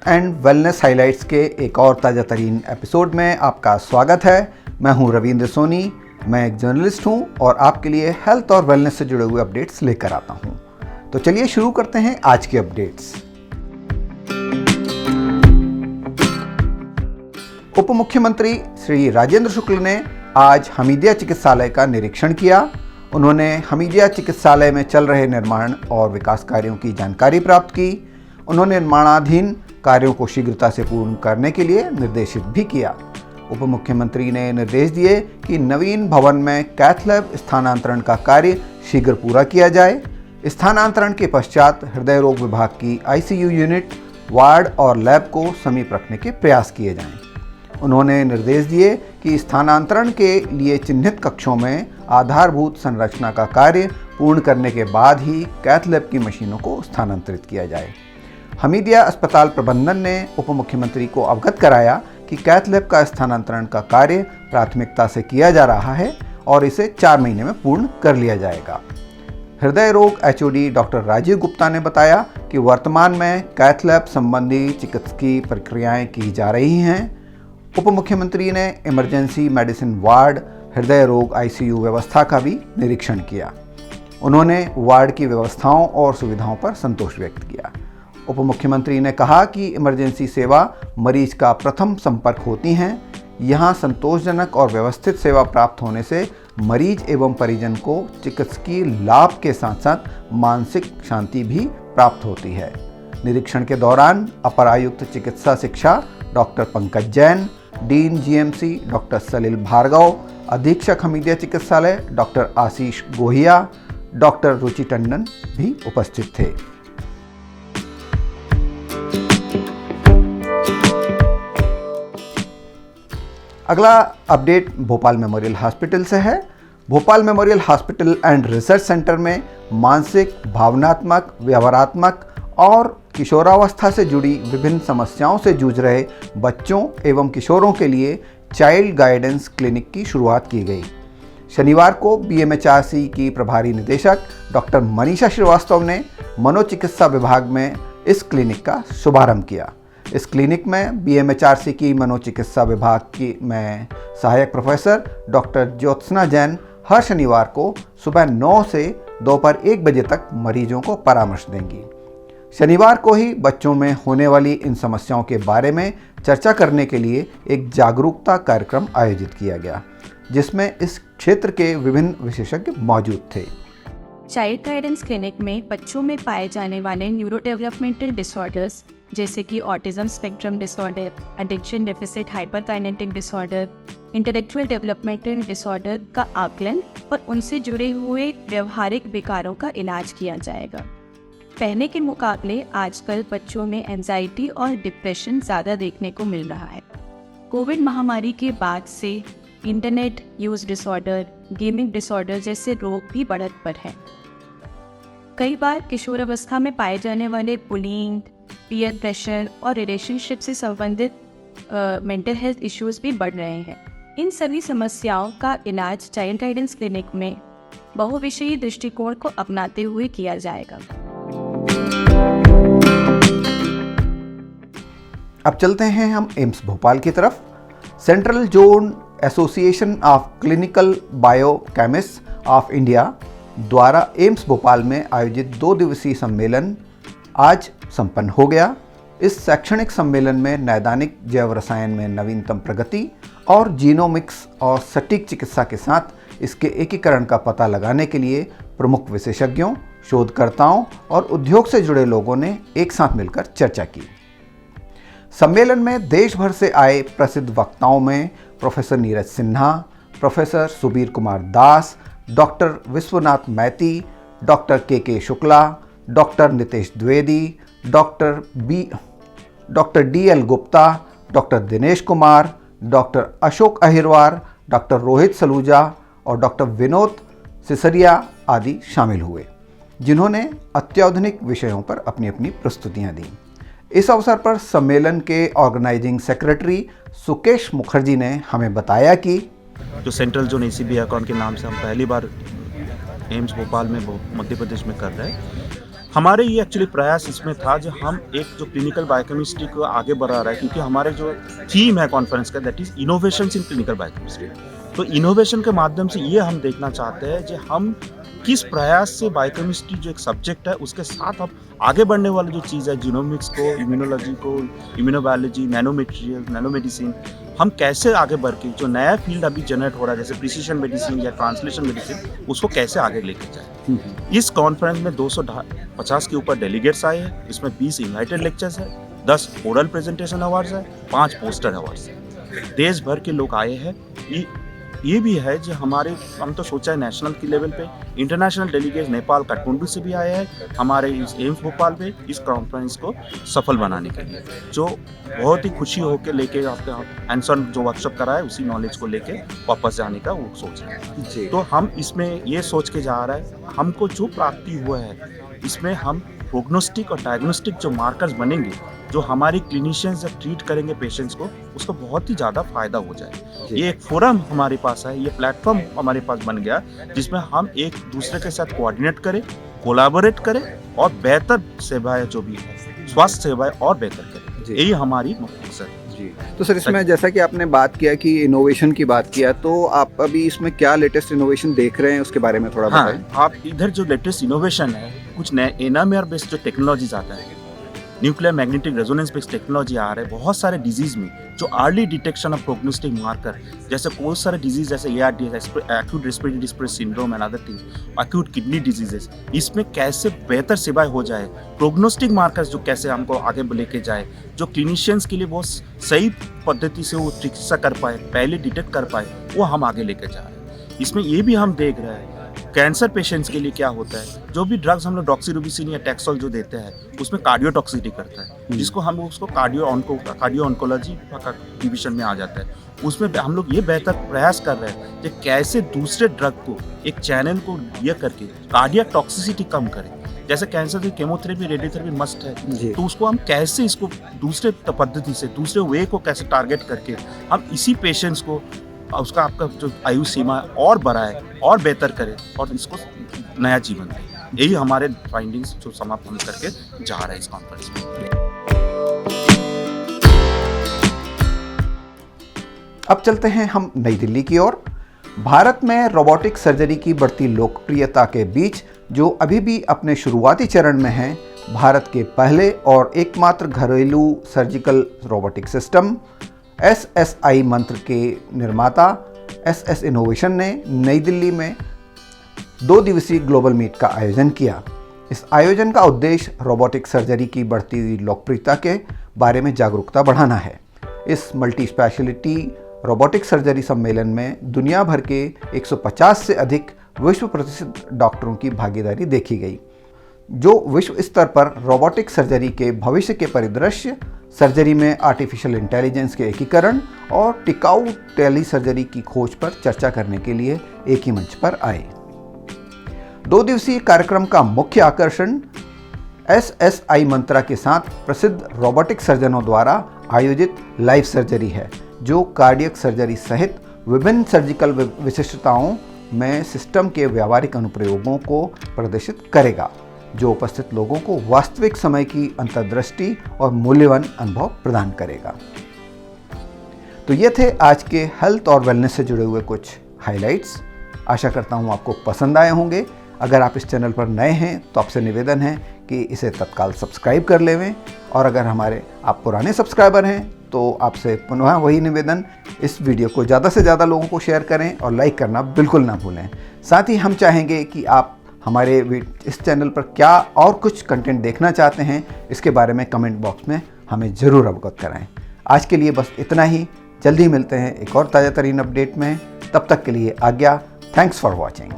And wellness highlights के एक और ताज़ा तरीन एपिसोड में आपका स्वागत है। मैं हूं रविंद्र सोनी। मैं एक जर्नलिस्ट हूं और आपके लिए हेल्थ और वेलनेस से जुड़े हुए अपडेट्स लेकर आता हूं। तो चलिए शुरू करते हैं आज के अपडेट्स। उप मुख्यमंत्री श्री राजेंद्र शुक्ल ने आज हमीदिया चिकित्सालय का निरीक्षण किया। उन्होंने हमीदिया चिकित्सालय में चल रहे निर्माण और विकास कार्यों की जानकारी प्राप्त की। उन्होंने निर्माणाधीन कार्यों को शीघ्रता से पूर्ण करने के लिए निर्देशित भी किया। उप मुख्यमंत्री ने निर्देश दिए कि नवीन भवन में कैथ लैब स्थानांतरण का कार्य शीघ्र पूरा किया जाए। स्थानांतरण के पश्चात हृदय रोग विभाग की आईसीयू यूनिट, वार्ड और लैब को समीप रखने के प्रयास किए जाएं। उन्होंने निर्देश दिए कि स्थानांतरण के लिए चिन्हित कक्षों में आधारभूत संरचना का कार्य पूर्ण करने के बाद ही कैथ लैब की मशीनों को स्थानांतरित किया जाए। हमीदिया अस्पताल प्रबंधन ने उप मुख्यमंत्री को अवगत कराया कि कैथ लैब का स्थानांतरण का कार्य प्राथमिकता से किया जा रहा है और इसे 4 महीने में पूर्ण कर लिया जाएगा। हृदय रोग एचओडी डॉक्टर राजीव गुप्ता ने बताया कि वर्तमान में कैथ लैब संबंधी चिकित्सकीय प्रक्रियाएं की जा रही हैं। उप मुख्यमंत्री ने इमरजेंसी मेडिसिन वार्ड, हृदय रोग आईसीयू व्यवस्था का भी निरीक्षण किया। उन्होंने वार्ड की व्यवस्थाओं और सुविधाओं पर संतोष व्यक्त किया। उप मुख्यमंत्री ने कहा कि इमरजेंसी सेवा मरीज का प्रथम संपर्क होती हैं। यहाँ संतोषजनक और व्यवस्थित सेवा प्राप्त होने से मरीज एवं परिजन को चिकित्सकीय लाभ के साथ साथ मानसिक शांति भी प्राप्त होती है। निरीक्षण के दौरान अपर आयुक्त चिकित्सा शिक्षा doctor Pankaj Jain, dean GMC doctor Salil Bhargava, अधीक्षक हमीदिया चिकित्सालय डॉक्टर आशीष गोहिया, डॉक्टर रुचि टंडन भी उपस्थित थे। अगला अपडेट भोपाल मेमोरियल हॉस्पिटल से है। Bhopal memorial hospital and research centre में मानसिक, भावनात्मक, व्यवहारात्मक और किशोरावस्था से जुड़ी विभिन्न समस्याओं से जूझ रहे बच्चों एवं किशोरों के लिए चाइल्ड गाइडेंस क्लिनिक की शुरुआत की गई। शनिवार को बीएमएचआरसी की प्रभारी निदेशक डॉक्टर मनीषा श्रीवास्तव ने मनोचिकित्सा विभाग में इस क्लिनिक का शुभारंभ किया। इस क्लिनिक में बीएमएचआरसी की मनोचिकित्सा विभाग की में सहायक प्रोफेसर डॉक्टर ज्योत्सना जैन हर शनिवार को सुबह 9 से दोपहर 1 बजे तक मरीजों को परामर्श देंगी। शनिवार को ही बच्चों में होने वाली इन समस्याओं के बारे में चर्चा करने के लिए एक जागरूकता कार्यक्रम आयोजित किया गया, जिसमें इस क्षेत्र के विभिन्न विशेषज्ञ मौजूद थे। चाइल्ड गाइडेंस क्लिनिक में बच्चों में पाए जाने वाले न्यूरो डेवलपमेंटल डिसऑर्डर्स जैसे कि autism spectrum disorder, addiction deficit hyperkinetic disorder, intellectual developmental disorder का आकलन और उनसे जुड़े हुए व्यवहारिक विकारों का इलाज किया जाएगा। पहले के मुकाबले आजकल बच्चों में एंजाइटी और डिप्रेशन ज़्यादा देखने को मिल रहा है। कोविड महामारी के बाद से internet use disorder, gaming disorder जैसे रोग भी बढ़त पर हैं। कई बार किशोरावस्था में पाए जाने वाले बुलिंग, पीयर प्रेशर और रिलेशनशिप से संबंधित मेंटल हेल्थ इश्यूज भी बढ़ रहे हैं। इन सभी समस्याओं का इलाज चाइल्ड गाइडेंस क्लिनिक में बहुविषयी दृष्टिकोण को अपनाते हुए किया जाएगा। अब चलते हैं हम एम्स भोपाल की तरफ। Central zone association of clinical biochemist of India द्वारा एम्स भोपाल में आयोजित 2 दिवसीय सम्मेलन आज संपन्न हो गया। इस शैक्षणिक सम्मेलन में नैदानिक जैव रसायन में नवीनतम प्रगति और जीनोमिक्स और सटीक चिकित्सा के साथ इसके एकीकरण का पता लगाने के लिए प्रमुख विशेषज्ञों, शोधकर्ताओं और उद्योग से जुड़े लोगों ने एक साथ मिलकर चर्चा की। सम्मेलन में देश भर से आए प्रसिद्ध वक्ताओं में professor Neeraj Sinha, professor Subir Kumar Das, doctor Vishwanath Maiti, doctor के Shukla, doctor Nitesh Dwivedi, doctor DL Gupta, doctor Dinesh Kumar, doctor Ashok Ahirwar, doctor Rohit Saluja और डॉक्टर विनोद सिसरिया आदि शामिल हुए, जिन्होंने अत्याधुनिक विषयों पर अपनी अपनी प्रस्तुतियां दी। इस अवसर पर सम्मेलन के ऑर्गेनाइजिंग सेक्रेटरी सुकेश मुखर्जी ने हमें बताया कि जो सेंट्रल जोन ACB आईकॉन के नाम से हम पहली बार एम्स भोपाल में मध्य प्रदेश में कर रहे हैं, हमारे ये एक्चुअली प्रयास इसमें था जो हम एक जो क्लिनिकल बायोकेमिस्ट्री को आगे बढ़ा रहा है, क्योंकि हमारे जो थीम है कॉन्फ्रेंस का that is innovations in clinical biochemistry. तो इनोवेशन के माध्यम से ये हम देखना चाहते हैं कि हम किस प्रयास से बायोकेमिस्ट्री जो एक सब्जेक्ट है उसके साथ हम आगे बढ़ने वाली जो चीज़ है जीनोमिक्स को, इम्यूनोलॉजी को, इम्यूनोबायोलॉजी, नैनोमेटेरियल, नैनोमेडिसिन, हम कैसे आगे बढ़ के जो नया फील्ड अभी जनरेट हो रहा है जैसे प्रिसिशन मेडिसिन या ट्रांसलेशन मेडिसिन, उसको कैसे आगे लेके जाए। इस कॉन्फ्रेंस में 250 के ऊपर डेलीगेट्स आए हैं। इसमें 20 इनवाइटेड लेक्चर्स है, 10 ओरल प्रेजेंटेशन अवार्ड्स है, 5 पोस्टर अवार्ड्स है। देश भर के लोग आए हैं। ये भी है जो हमारे हम तो सोचा है नेशनल की लेवल पे, इंटरनेशनल डेलीगेट्स नेपाल काठमांडू से भी आए हैं हमारे इस एम्स भोपाल पे इस कॉन्फ्रेंस को सफल बनाने के लिए, जो बहुत ही खुशी होकर लेके आपके हैंड्स ऑन जो वर्कशॉप कराए उसी नॉलेज को लेके वापस जाने का वो सोच रहे हैं। तो हम इसमें ये सोच के जा रहा है हमको जो प्राप्ति हुआ है इसमें हम प्रोग्नोस्टिक और डायग्नोस्टिक जो मार्कर्स बनेंगे, जो हमारी क्लिनिशियंस जब ट्रीट करेंगे पेशेंट्स को, उसको बहुत ही ज़्यादा फायदा हो जाए। ये एक फोरम हमारे पास है, ये प्लेटफॉर्म हमारे पास बन गया जिसमें हम एक दूसरे के साथ कोऑर्डिनेट करें, कोलैबोरेट करें और बेहतर सेवाएं जो भी है स्वास्थ्य सेवाएं और बेहतर करें। यही हमारी मकसद है। जी, तो सर इसमें जैसा कि आपने बात किया कि इनोवेशन की बात किया, तो आप अभी इसमें क्या लेटेस्ट इनोवेशन देख रहे हैं उसके बारे में थोड़ा बताएं। आप इधर जो लेटेस्ट इनोवेशन है, कुछ नए एनएमआर बेस्ड जो टेक्नोलॉजीज आता है, nuclear magnetic resonance based technology आ रहा है बहुत सारे डिजीज में, जो early detection of prognostic marker, जैसे बहुत सारे डिजीज जैसे ARDS, acute respiratory distress syndrome and other things, acute kidney diseases, इसमें कैसे बेहतर सेवाएं हो जाए, प्रोग्नोस्टिक मार्कर्स जो कैसे हमको आगे लेके जाए, जो क्लिनिशियंस के लिए बहुत सही पद्धति से वो चिकित्सा कर पाए, पहले डिटेक्ट कर पाए, वो हम आगे लेके जा रहे हैं। इसमें ये भी हम देख रहे हैं कैंसर पेशेंट्स के लिए क्या होता है, जो भी ड्रग्स हम लोग डॉक्सीरुबिसिन या टैक्सोल जो देते हैं उसमें कार्डियोटॉक्सिसिटी करता है, जिसको हम उसको कार्डियो ऑन्कोलॉजी डिवीजन में आ जाता है। उसमें हम लोग ये बेहतर प्रयास कर रहे हैं कि कैसे दूसरे ड्रग को एक चैनल को ये करके कार्डियक टॉक्सिसिटी कम करें। जैसे कैंसर की केमोथेरेपी, रेडियोथेरेपी मस्ट है, तो उसको हम कैसे इसको दूसरे पद्धति से, दूसरे वे को कैसे टारगेट करके हम इसी पेशेंट्स को उसका आपका जो आयु सीमा और बढ़ाए और बेहतर करे और इसको नया जीवन दे। यही हमारे फाइंडिंग्स जो समाप्त हम करके जा रहे हैं इस कॉन्फ्रेंस में। अब चलते हैं हम नई दिल्ली की ओर। भारत में रोबोटिक सर्जरी की बढ़ती लोकप्रियता के बीच, जो अभी भी अपने शुरुआती चरण में है, भारत के पहले और एकमात्र घरेलू सर्जिकल रोबोटिक सिस्टम SSI मंत्र के निर्माता SS इनोवेशन ने नई दिल्ली में 2 दिवसीय ग्लोबल मीट का आयोजन किया। इस आयोजन का उद्देश्य रोबोटिक सर्जरी की बढ़ती हुई लोकप्रियता के बारे में जागरूकता बढ़ाना है। इस मल्टी स्पेशलिटी रोबोटिक सर्जरी सम्मेलन में दुनिया भर के 150 से अधिक विश्व प्रसिद्ध डॉक्टरों की भागीदारी देखी गई, जो विश्व स्तर पर रोबोटिक सर्जरी के भविष्य के परिदृश्य, सर्जरी में आर्टिफिशियल इंटेलिजेंस के एकीकरण और टिकाऊ टेली सर्जरी की खोज पर चर्चा करने के लिए एक ही मंच पर आए। 2 दिवसीय कार्यक्रम का मुख्य आकर्षण SSI मंत्रा के साथ प्रसिद्ध रोबोटिक सर्जनों द्वारा आयोजित लाइव सर्जरी है, जो कार्डियक सर्जरी सहित विभिन्न सर्जिकल विशिष्टताओं में सिस्टम के व्यावहारिक अनुप्रयोगों को प्रदर्शित करेगा, जो उपस्थित लोगों को वास्तविक समय की अंतर्दृष्टि और मूल्यवान अनुभव प्रदान करेगा। तो ये थे आज के हेल्थ और वेलनेस से जुड़े हुए कुछ हाइलाइट्स। आशा करता हूँ आपको पसंद आए होंगे। अगर आप इस चैनल पर नए हैं तो आपसे निवेदन है कि इसे तत्काल सब्सक्राइब कर लेवें, और अगर आप पुराने सब्सक्राइबर हैं तो आपसे पुनः वही निवेदन, इस वीडियो को ज़्यादा से ज़्यादा लोगों को शेयर करें और लाइक करना बिल्कुल ना भूलें। साथ ही हम चाहेंगे कि आप हमारे इस चैनल पर क्या और कुछ कंटेंट देखना चाहते हैं, इसके बारे में कमेंट बॉक्स में हमें ज़रूर अवगत कराएं। आज के लिए बस इतना ही। जल्दी मिलते हैं एक और ताज़ा तरीन अपडेट में। तब तक के लिए आज्ञा। Thanks for watching.